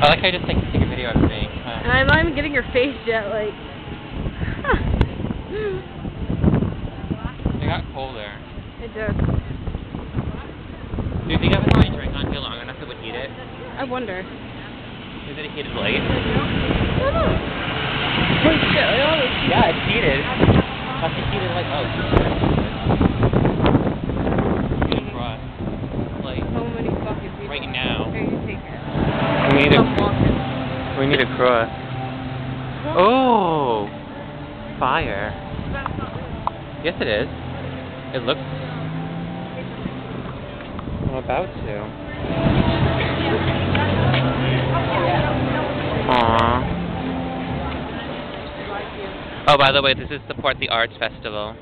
I like how you just take a video of me. And I'm not even getting your face yet, like... It got colder. It did. Do you think if I put my drink on here long enough it would heat it? I wonder. Is it a heated light? I don't know. Holy shit, look at all this. Yeah, it's heated. That's a heated light. Oh, shit. Across. Like, So many fucking people. right now. Here, you take it. We need a cross. Oh! Fire. Yes, it is. It looks... I'm about to. Aww. Oh, by the way, this is Support the Arts Festival.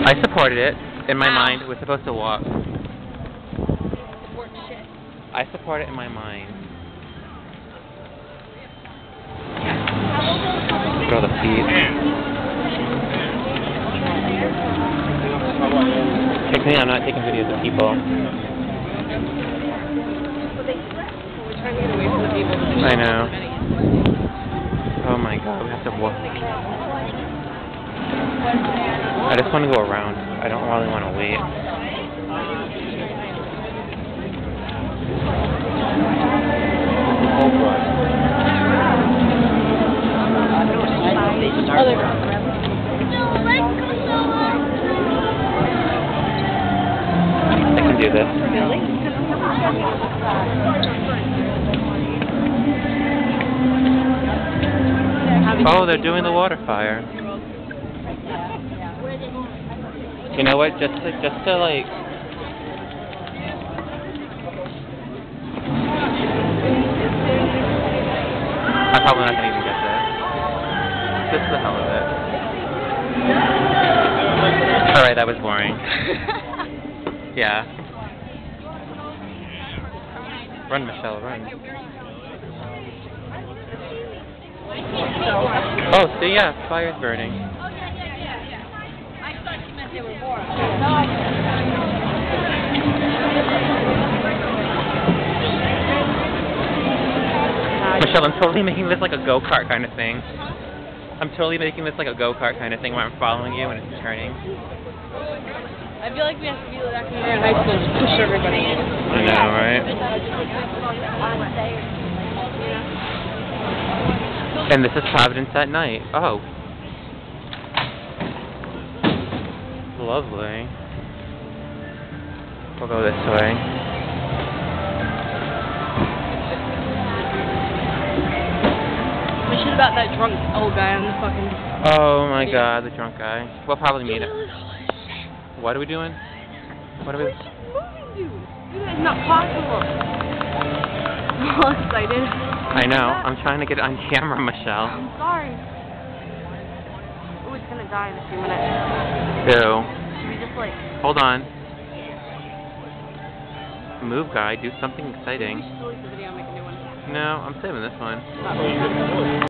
I supported it. In my mind, we're supposed to walk. Support shit. I support it in my mind. Look at all the feet. Technically, I'm not taking videos of people. We're trying to get away from the people. I know. Oh my god, we have to walk. I just want to go around. I don't really want to wait. I can do this. Really? Oh, they're doing the water fire. You know what? Just to like. I'm probably not gonna even get this. Just the hell of it. Alright, that was boring. Yeah. Run, Michelle, run. Oh, see, yeah, fire's burning. I thought she meant they were more. Michelle, I'm totally making this like a go-kart kind of thing. I'm totally making this like a go-kart kind of thing where I'm following you and it's turning. I feel like we have to be like when we were in high school and just push everybody in. I know, right? And this is Providence at night. Oh. Lovely. We'll go this way. We should about that drunk old guy on the fucking... Oh my god, the drunk guy. We'll probably meet him. What are we doing? What are we... Dude, it's not possible. I'm all excited. I know. I'm trying to get it on camera, Michelle. I'm sorry. Oh, it's gonna die in a few minutes. Ew. Should we just like... Hold on. Move, guy. Do something exciting. We should delete the video and make a new one. No, I'm saving this one.